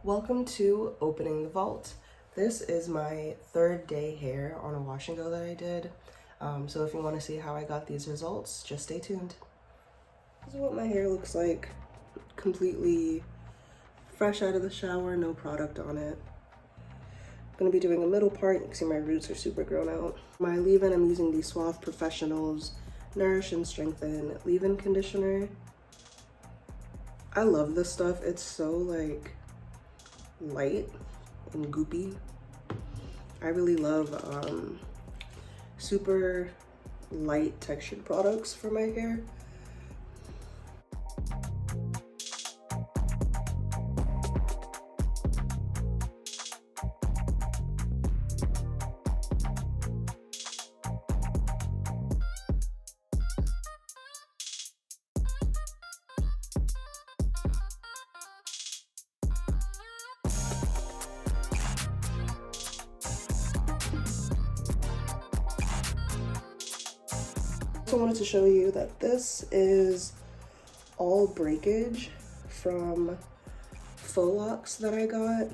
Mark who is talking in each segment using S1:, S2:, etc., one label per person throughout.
S1: Welcome to Opening the Vault. This is my third day hair on a wash and go that I did. So if you want to see how I got these results, just stay tuned. This is what my hair looks like, completely fresh out of the shower, no product on it. I'm going to be doing a middle part. You can see my roots are super grown out. My leave-in, I'm using the Suave Professionals Nourish and Strengthen leave-in conditioner. I love this stuff. It's so like light and goopy. I really love super light textured products for my hair. I wanted to show you that this is all breakage from faux locks that I got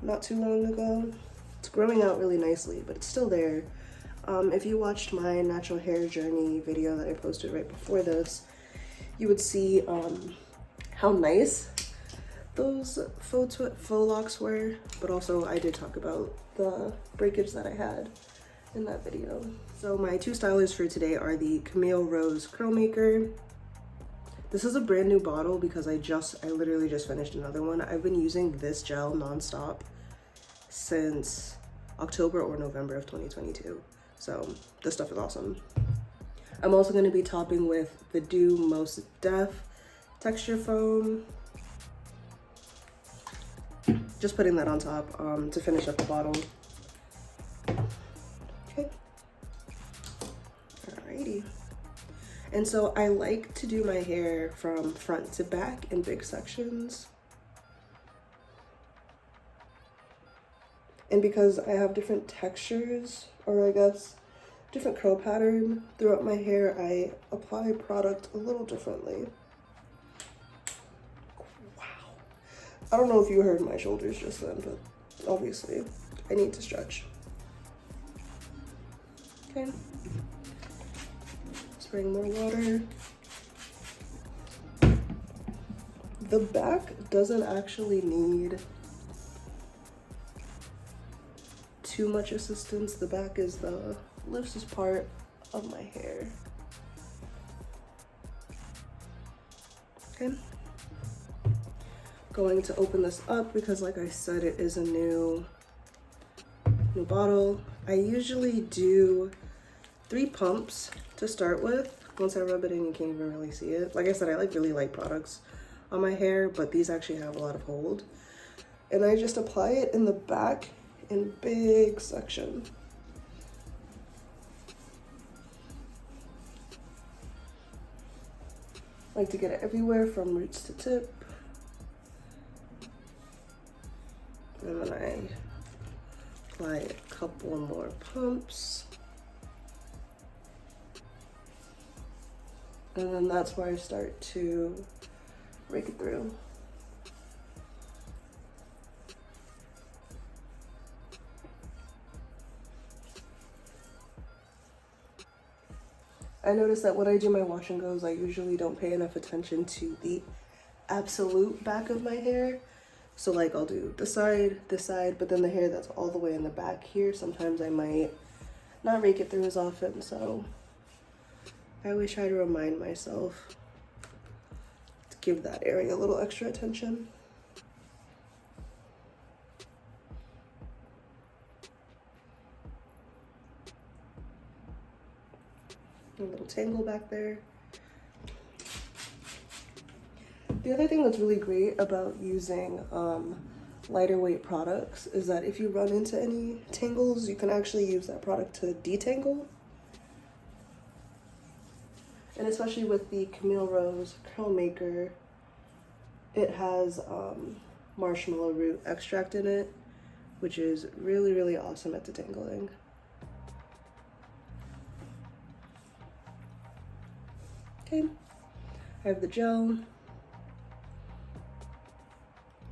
S1: not too long ago. It's growing out really nicely, but it's still there. If you watched my natural hair journey video that I posted right before this, you would see how nice those faux locks were, but also I did talk about the breakage that I had in that video. So my two stylers for today are the Camille Rose Curl Maker. This is a brand new bottle because I literally just finished another one. I've been using this gel nonstop since October or November of 2022. So this stuff is awesome. I'm also going to be topping with the Doux Mousse Def texture foam. Just putting that on top to finish up the bottle. Okay. Alrighty. And so I like to do my hair from front to back in big sections. And because I have different textures, or I guess different curl pattern throughout my hair, I apply product a little differently. Wow. I don't know if you heard my shoulders just then, but obviously I need to stretch. Okay. Spraying more water. The back doesn't actually need too much assistance. The back is the loosest part of my hair. Okay. Going to open this up because, like I said, it is a new bottle. I usually do 3 pumps to start with. Once I rub it in, you can't even really see it. Like I said, I like really light products on my hair, but these actually have a lot of hold. And I just apply it in the back in big section. I like to get it everywhere from roots to tip. And then I apply a couple more pumps. And then that's where I start to rake it through. I notice that when I do my wash and goes, I usually don't pay enough attention to the absolute back of my hair. So like I'll do this side, but then the hair that's all the way in the back here, sometimes I might not rake it through as often. So I always try to remind myself to give that area a little extra attention. A little tangle back there. The other thing that's really great about using lighter weight products is that if you run into any tangles, you can actually use that product to detangle. And especially with the Camille Rose Curl Maker, it has marshmallow root extract in it, which is really, really awesome at detangling. Okay, I have the gel.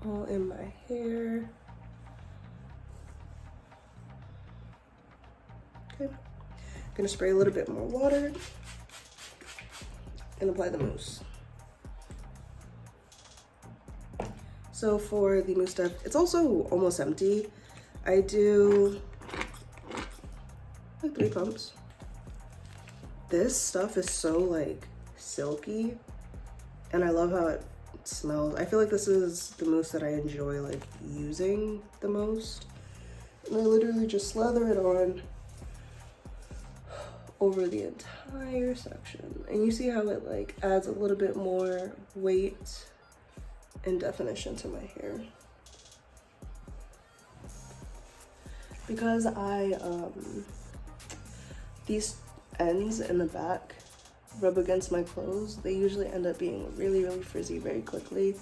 S1: all in my hair. Okay, gonna spray a little bit more water and apply the mousse. So for the Mousse Def, it's also almost empty. I do like 3 pumps. This stuff is so like silky and I love how it smells. I feel like this is the mousse that I enjoy like using the most. And I literally just slather it on over the entire section. And you see how it like adds a little bit more weight and definition to my hair. Because these ends in the back rub against my clothes, they usually end up being really, really frizzy very quickly.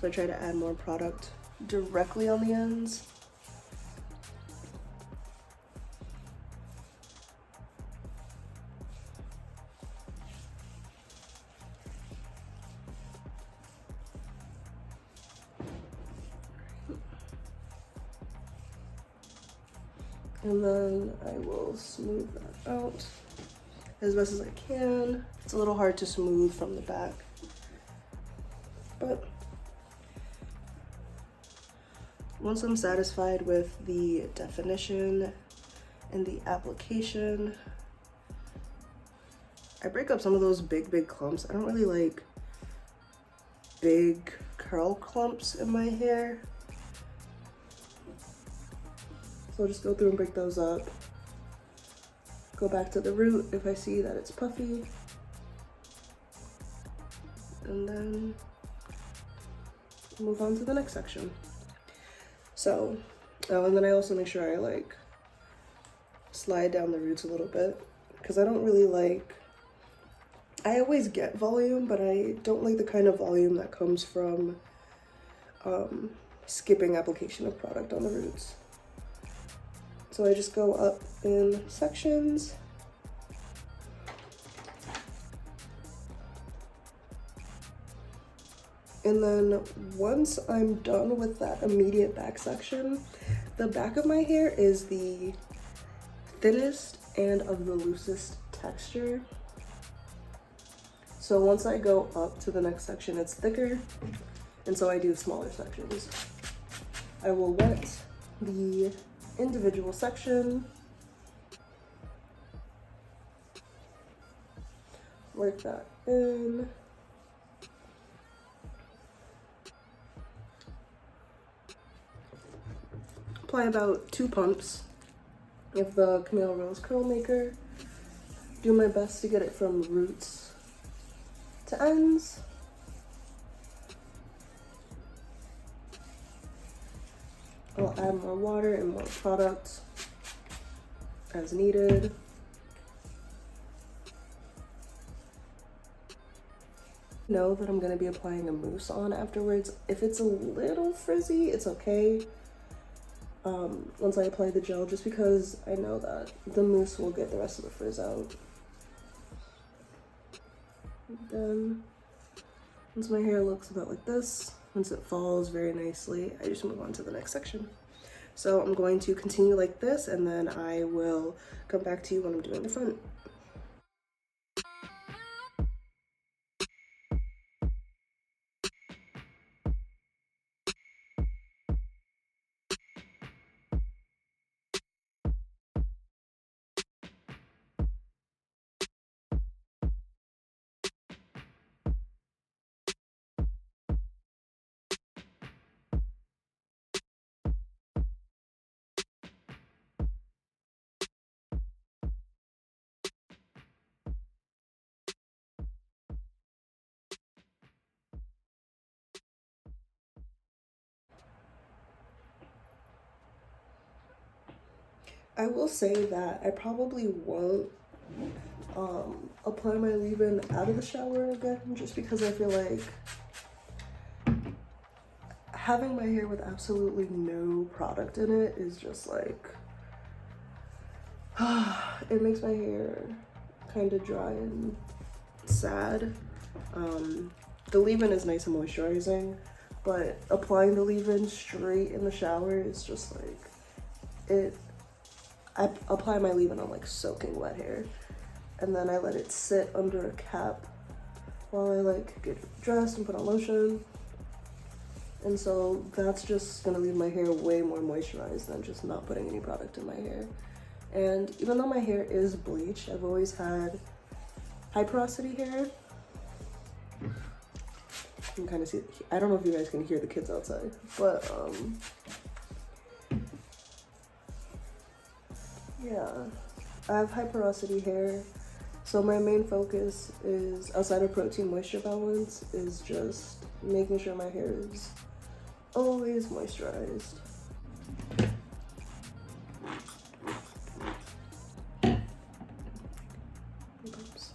S1: So I try to add more product directly on the ends. And then I will smooth that out as best as I can. It's a little hard to smooth from the back, but once I'm satisfied with the definition and the application, I break up some of those big clumps. I don't really like big curl clumps in my hair. So I'll just go through and break those up. Go back to the root if I see that it's puffy. And then move on to the next section. So, oh, and then I also make sure I like slide down the roots a little bit because I don't really like, I always get volume, but I don't like the kind of volume that comes from skipping application of product on the roots. So I just go up in sections. And then once I'm done with that immediate back section, the back of my hair is the thinnest and of the loosest texture. So once I go up to the next section, it's thicker. And so I do smaller sections. I will wet the individual section, work that in, apply about 2 pumps of the Camille Rose Curl Maker, do my best to get it from roots to ends. I'll add more water and more product as needed. Know that I'm going to be applying a mousse on afterwards. If it's a little frizzy, it's okay once I apply the gel, just because I know that the mousse will get the rest of the frizz out. Then once my hair looks about like this, once it falls very nicely, I just move on to the next section. So I'm going to continue like this, and then I will come back to you when I'm doing the front. I will say that I probably won't apply my leave-in out of the shower again, just because I feel like having my hair with absolutely no product in it is just like, it makes my hair kind of dry and sad. The leave-in is nice and moisturizing, but applying the leave-in straight in the shower is just like, I apply my leave-in on like soaking wet hair, and then I let it sit under a cap while I like get dressed and put on lotion. And so that's just gonna leave my hair way more moisturized than just not putting any product in my hair. And even though my hair is bleached, I've always had high porosity hair. You can kind of see, I don't know if you guys can hear the kids outside, but yeah, I have high porosity hair. So my main focus is, outside of protein moisture balance, is just making sure my hair is always moisturized. Oops.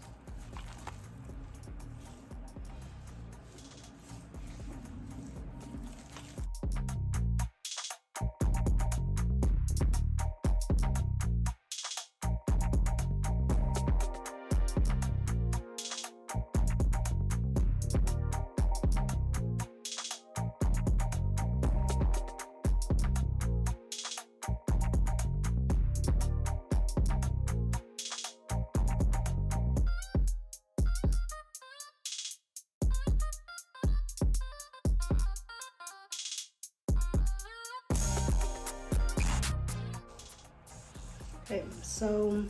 S1: Okay, so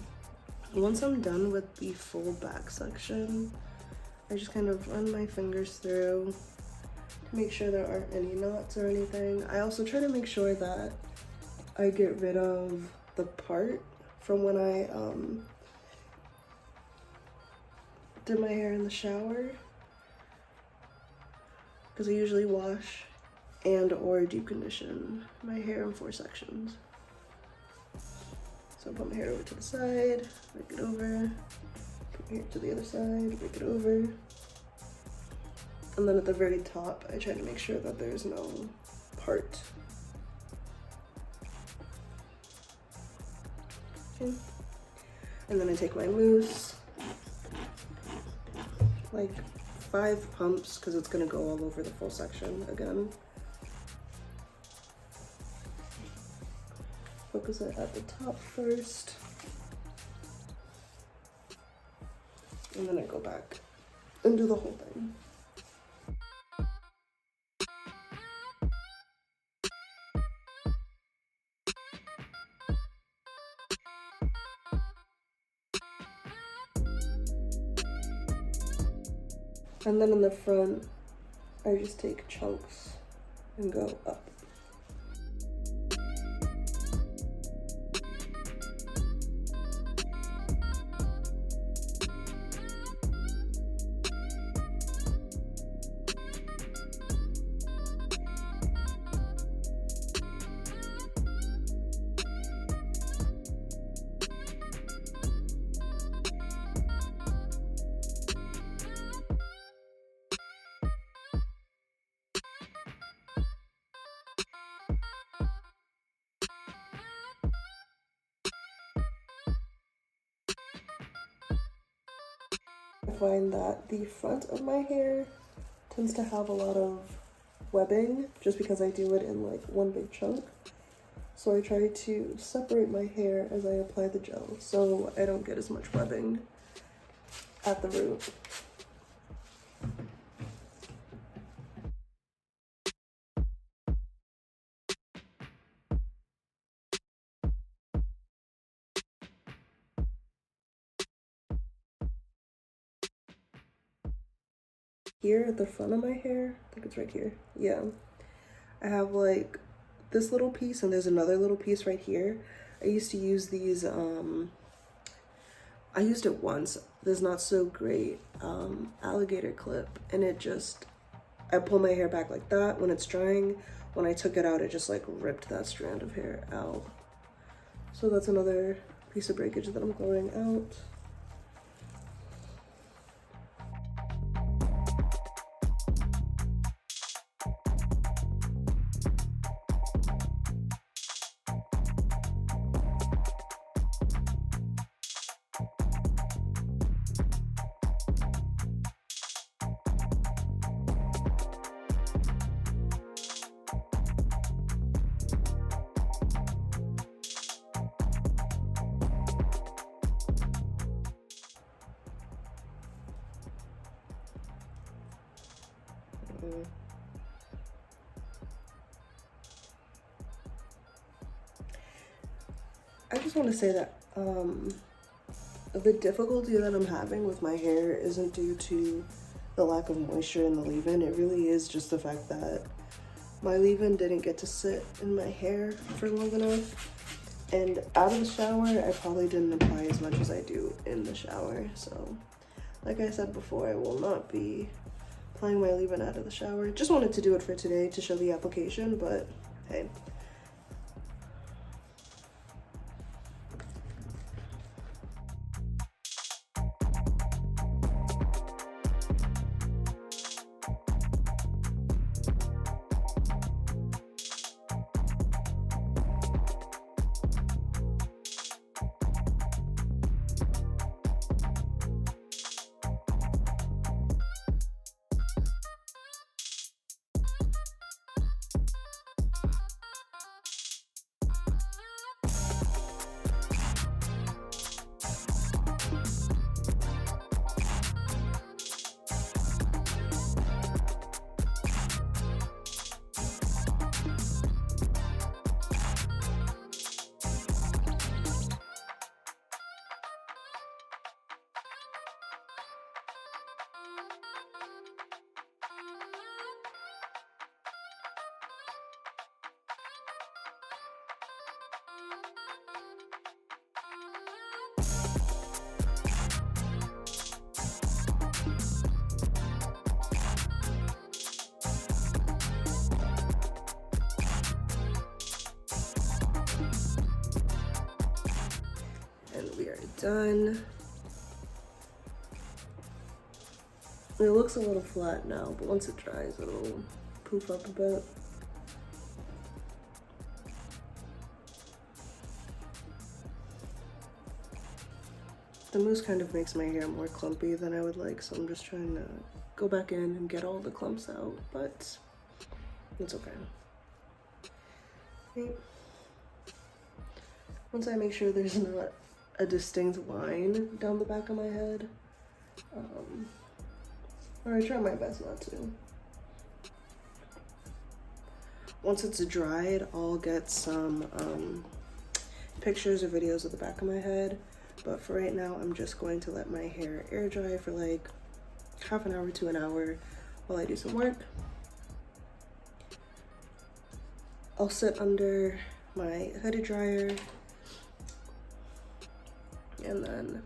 S1: once I'm done with the full back section, I just kind of run my fingers through to make sure there aren't any knots or anything. I also try to make sure that I get rid of the part from when I did my hair in the shower, because I usually wash and or deep condition my hair in 4 sections. So put my hair over to the side, rake it over, put my hair to the other side, rake it over. And then at the very top, I try to make sure that there's no part. Okay. And then I take my mousse, like 5 pumps, because it's gonna go all over the full section again. Focus it at the top first, and then I go back and do the whole thing. And then in the front, I just take chunks and go up. I find that the front of my hair tends to have a lot of webbing just because I do it in like one big chunk. So I try to separate my hair as I apply the gel so I don't get as much webbing at the root. Here at the front of my hair, I think it's right here, yeah, I have like this little piece and there's another little piece right here. I used to use these, I used it once, this not so great alligator clip, and it just, I pull my hair back like that when it's drying. When I took it out, it just like ripped that strand of hair out. So that's another piece of breakage that I'm throwing out. I just want to say that the difficulty that I'm having with my hair isn't due to the lack of moisture in the leave-in. It really is just the fact that my leave-in didn't get to sit in my hair for long enough. And out of the shower, I probably didn't apply as much as I do in the shower. So, like I said before, I will not be applying my leave-in out of the shower. Just wanted to do it for today to show the application, but hey. And we are done. It looks a little flat now, but once it dries, it'll poof up a bit. The mousse kind of makes my hair more clumpy than I would like, so I'm just trying to go back in and get all the clumps out, but it's okay. Okay. Once I make sure there's not a distinct line down the back of my head, or I try my best not to. Once it's dried, I'll get some pictures or videos of the back of my head, but for right now, I'm just going to let my hair air dry for like half an hour to an hour while I do some work. I'll sit under my hooded dryer and then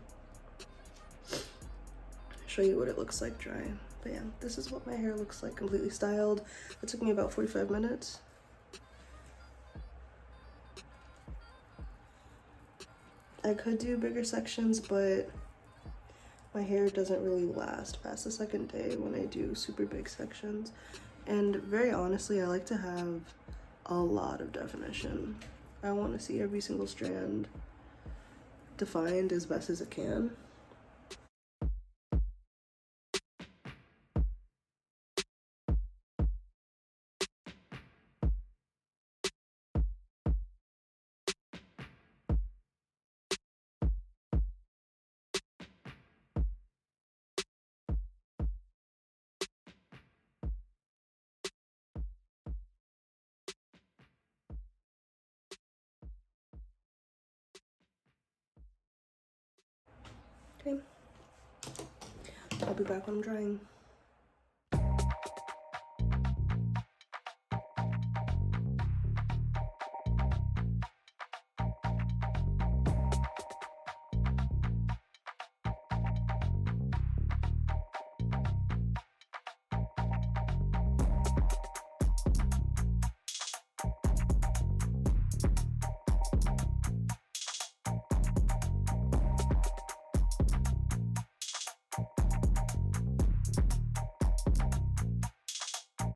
S1: show you what it looks like dry. But yeah, this is what my hair looks like completely styled. It took me about 45 minutes. I could do bigger sections, but my hair doesn't really last past the second day when I do super big sections. And very honestly, I like to have a lot of definition. I want to see every single strand defined as best as it can. Okay, I'll be back when I'm drying.